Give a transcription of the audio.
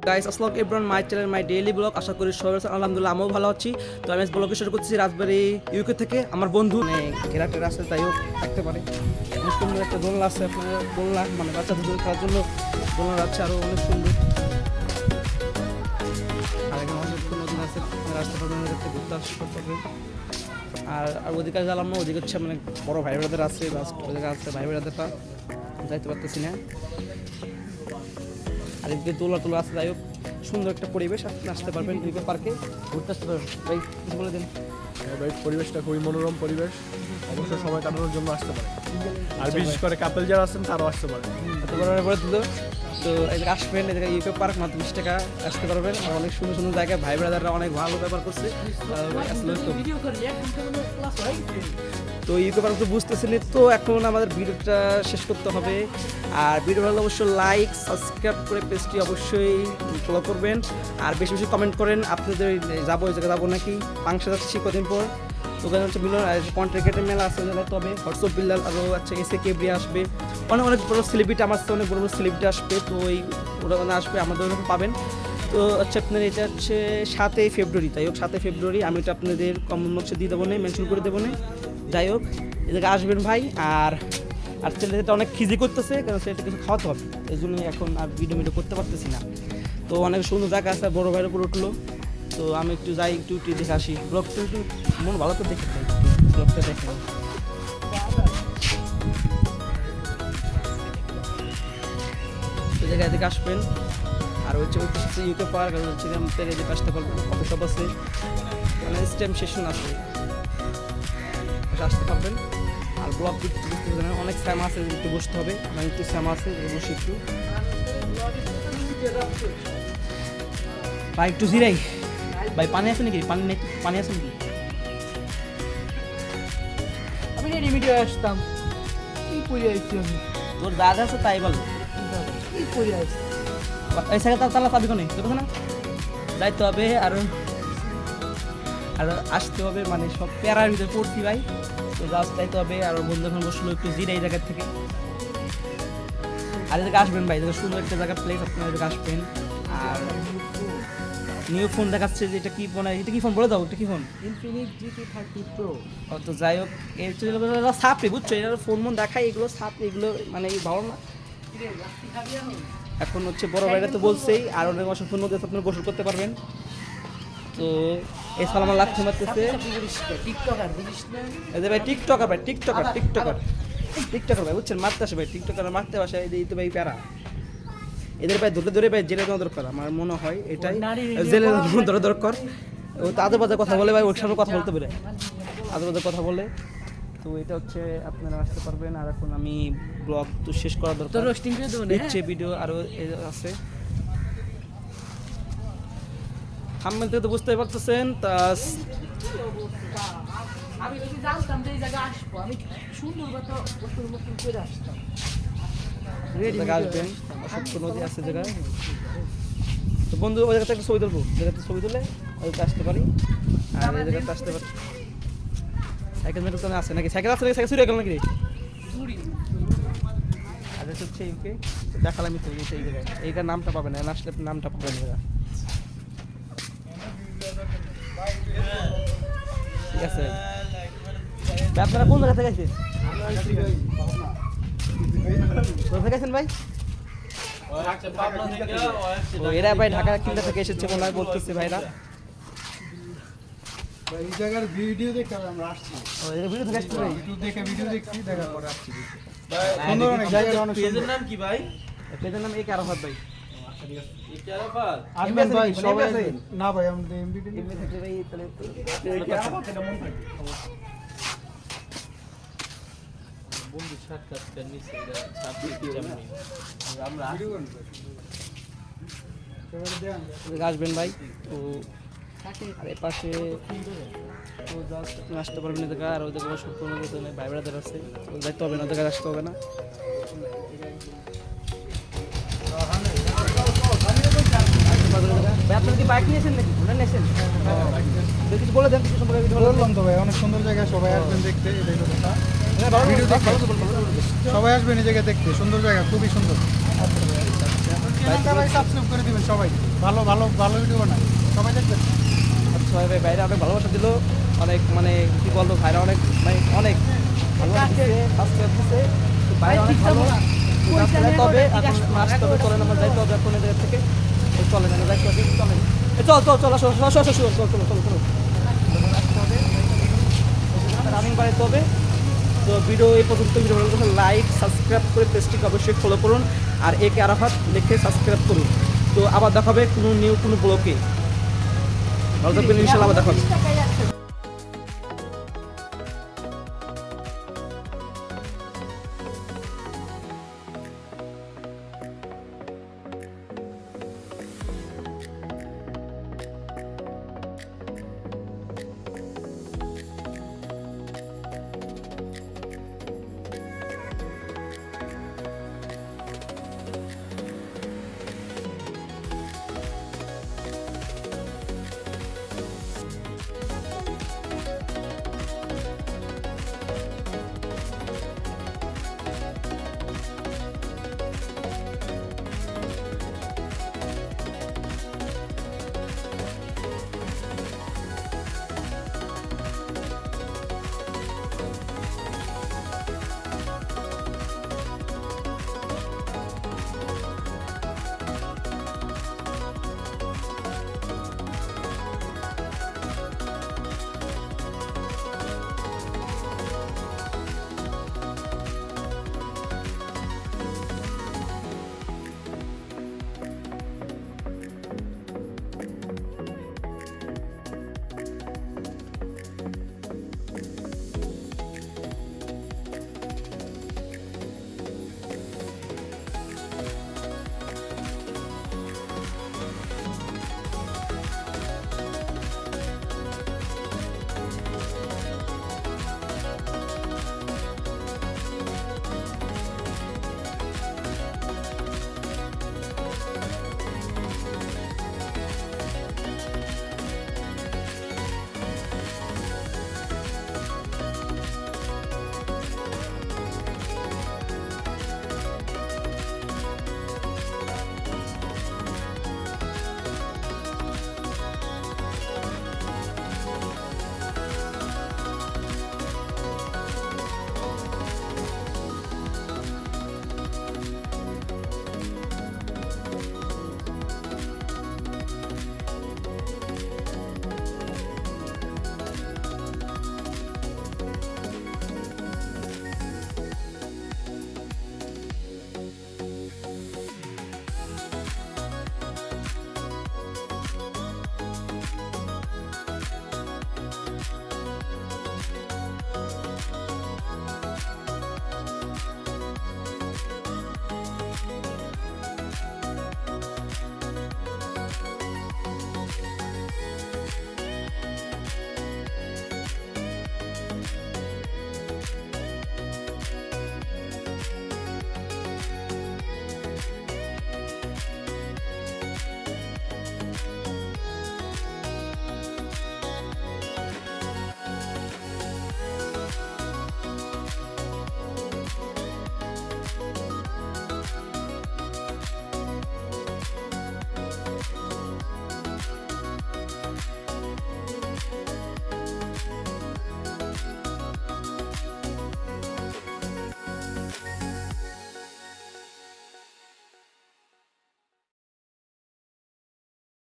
Guys আসসালামু everyone my channel my daily blog আশা করি সবাই আছেন আলহামদুলিল্লাহ আমিও ভালো আছি। তো আমি ব্লগে শুরু করছি রাজবাড়ি ইউকে থেকে। আমার বন্ধু ঘেরাটের আছে তাইও থাকতে পারে। অনেক সুন্দর একটা দোলনা আছে, আপনার দোলনা মানে বাচ্চাদের জন্য খেলার জন্য দোলনা আছে, আরও অনেক সুন্দর। আর এখানে অনেক নদী আছে, রাস্তা পাবেন ঘুরতে আসতে পারবেন। আর ওদিকে গেলাম না, ওদিকে হচ্ছে মানে বড় ভাই ব্রাদার আছে, ওদিকে আছে ভাই ব্রাদারটা যাইতে পারতেছি না। আর এদিকে দোলা টোলা আছে, যাই হোক সুন্দর একটা পরিবেশ, আপনি আসতে পারবেন ইউকে পার্কে ঘুরতে আসতে পারবেন। ভাই কিছু বলে দিন। ভাই পরিবেশটা খুবই মনোরম পরিবেশ, অবশ্যই সময় কাটানোর জন্য আসতে পারে। আর বিশেষ করে কাপল যারা আছেন তারাও আসতে পারে। এত বড় বলে দিল। তো এদিকে আসবেন, এদিকে ইউকে পার্ক মাত্র 20 টাকা আসতে পারবেন। আর অনেক সুন্দর সুন্দর জায়গায় ভাই ব্রাদাররা অনেক ভালো ব্যবহার করছে। তো ইউকে পার্ক তো বুঝতেছেন, তো এখন আমাদের ভিডিওটা শেষ করতে হবে। আর ভিডিও ভালো অবশ্যই লাইক সাবস্ক্রাইব করে পেজটি অবশ্যই ফলো করবেন। আর বেশি বেশি কমেন্ট করেন আপনাদের যাবো ওই জায়গায় যাবো নাকি, পাংশা যাচ্ছি কদিন পর। তো ওখানে হচ্ছে মিলন কন্ট্রাক্টের মেলা আছে, তবে হোয়াটসঅ্যাপ বিল্লাল আরও আছে, এসে কেবরি আসবে, অনেক অনেক বড় সেলিব্রিটি, আমার সাথে অনেক বড় বড় সেলিব্রিটি আসবে। তো ওই ওরা আসবে, আমাদের ওরকম পাবেন। তো হচ্ছে আপনার এটা হচ্ছে 7ই ফেব্রুয়ারি, তাই হোক 7ই ফেব্রুয়ারি আমি এটা আপনাদের কমেন্ট বক্সে দিয়ে দেবো না, মেনশন করে দেবো না। যাই হোক এদিকে আসবেন ভাই। আর আর ছেলেটা অনেক খিজি করতেছে, কারণ ছেলেটা কিছু খাওয়াতে হবে, এই জন্যই এখন আর ভিডিও করতে পারতেছি না। তো অনেক সুন্দর জায়গা আছে, বড় ভাইয়ের উপর উঠলো। তো আমি একটু যাই, একটু দেখে আসি, ব্লগটা একটু মন ভালো করে দেখে যাই, ব্লগটা দেখে। তো জায়গায় এদিকে আসবেন। আর হচ্ছে ইউকে পার্ক, আর হচ্ছে এদিকে আসতে পারবেন, কফি শপ আছে, মানে স্টেম সেশন আছে, আসতে পারবেন। আর ব্লগ অনেক স্যাম আছে, একটু বসতে হবে, মানে একটু স্যাম আছে, বসে একটু ভাই একটু জিরাই। ভাই পানি আছে নাকি? পানি নেই, পানি আছে নাকি? আমি রেডি ভিডিও আসতাম, কি পড়ে আসছি আমি? তোর দাদা আছে তাই বল, কি পড়ে আসছি? এই সাইকেল তালা পাবি কোনে দেখো না, যাইতে হবে। আর আসতে হবে, মানে সব প্যারার ভিতরে পড়ছি ভাই। তো জাস্ট যাইতে হবে। আর বন্ধু এখন বসলো একটু জিরাই জায়গার থেকে। আর এদিকে আসবেন ভাই, এদিকে সুন্দর একটা জায়গা প্লেস, আপনারা এদিকে আসবেন। আর নিউ ফোন দেখাচ্ছে যে এটা কি ফোন, এটা কি ফোন বলে দাও, এটা কি ফোন? Infinix GT30 Pro। তো যাই হোক এর সাপড়ি, বুঝছো, এটা ফোন মন দেখায়, এগুলো সাপড়ি, এগুলো মানে ভালো না। এখন হচ্ছে বড় ভাইরা তো বলছেই, আর অনেক অসংখ্য নদী আছে, আপনারা গোসল করতে পারবেন। তো এই সালাম লাগতে মারতেছে টিকটকার বুঝিস না? এদের ভাই টিকটকার ভাই, টিকটকার ভাই, বুঝছেন, মারতে আসে ভাই, টিকটকার মারতে আসে, এই তো ভাই প্যারা। এদের ভাই ধরে ধরে ভাই জেলে দেওয়া দরকার, আমার মনে হয় এটাই জেলে ধরে দরকার। ও তো আদর বাজার কথা বলে ভাই, ওর সামনে কথা বলতে পারে, আদর বাজার কথা বলে। তো এটা হচ্ছে আপনারা আসতে পারবেন। আর এখন আমি ব্লগ তো শেষ করা দরকার, তো রোস্টিং করে দেবো না? ইচ্ছে ভিডিও আরও আছে, থাম্বনেল থেকে তো বুঝতেই পারতেছেন। তা আমি যদি জানতাম যে এই জায়গায় আসবো, আমি সুন্দর মতো গোসল মোসল করে আসতাম। আসবেন, অসংখ্য নদী আছে জায়গায়। তো বন্ধু ওই জায়গাতে একটা ছবি তুলবো, জায়গাতে ছবি তুলে ওইটা আসতে পারি। আর এই জায়গাতে আসতে পারি। সাইকেল মেট্রো তো আছে নাকি? সাইকেল আছে নাকি? সাইকেল চুরি গেল নাকি? আর এটা হচ্ছে ইউকে, দেখালাম তো এই জায়গায়, এইটার নামটা পাবেন না, আসলে আপনি নামটা পাবেন না। ঠিক আছে ভাই, আপনারা কোন জায়গা থেকে গেছেন? কোথায় গেছেন ভাই? এরা ভাই ঢাকা কিল্লা থেকে এসেছে মনে হয়, বলতেছে ভাইরা। এই জায়গার ভিডিও দেখে আমরা আসছি, ভিডিও থেকে আসছে ভাই, ইউটিউব দেখে ভিডিও দেখছি, দেখার পরে আসছি। সুন্দর অনেক জায়গা, অনেক সুন্দর। পেজের নাম কি ভাই? পেজের নাম এক আরাফাত ভাই। একে আরাফাত? আসবেন ভাই, এমবি সবাই আছে? আসবেন। না ভাই, আমাদের এমবিডি এমনি থাকলে ভাই তাহলে বন্ধু সাক্ষাৎকার নিচ্ছে, এটা ছাত্রী জামনি। আমরা আসবেন ভাই। তো আর এর পাশে তো জাস্ট আপনি আসতে পারবেন এই জায়গা। আর ওই জায়গায় সম্পূর্ণ ভাই ব্রাদার আছে, তো যাইতে হবে না, ওই জায়গায় আসতে হবে না। ভাই আপনারা কি বাইক নিয়েছেন নাকি? ঘুরে নিয়েছেন? কিছু বলে দেন, কিছু সম্পর্কে কিছু বলে দেন। বললাম তো ভাই, অনেক সুন্দর জায়গা, সবাই আসবেন দেখতে। এটাই তো কথা, ভিডিও দেখতে সবাই আসবেন এই জায়গা দেখতে। সুন্দর জায়গা, খুবই সুন্দর। চ্যানেলটা ভাই সাবস্ক্রাইব করে দিবেন সবাই, ভালো ভালো ভালো ভিডিও বানায় সবাই দেখবেন। আচ্ছা ভাই, ভাইরা অনেক ভালোবাসা দিল, অনেক মানে কি বলবো, ভাইরা অনেক মানে অনেক ভালোবাসা দিচ্ছে, সাবস্ক্রাইব দিচ্ছে। তো ভাইরা অনেক ভালো। তো রাস্তায় যাইতে হবে, এখন আসতে হবে, চলেন আমরা যাইতে হবে এখন এই জায়গা থেকে। এই চলেন, আমরা যাইতে হবে, চলেন। চল চল চল, আসো আসো আসো, চলো চলো চলো চলো। রানিং বাড়াইতে হবে। তো ভিডিও এই পর্যন্ত, ভিডিও ভালো লাগলে লাইক সাবস্ক্রাইব করে পেজটিকে অবশ্যই ফলো করুন, আর একে আরাফাত লিখে সাবস্ক্রাইব করুন। তো আবার দেখাবে কোনো নিউ কোনো ব্লগে। ভালো থাকবেন, ইনশাল্লাহ আবার দেখা হবে।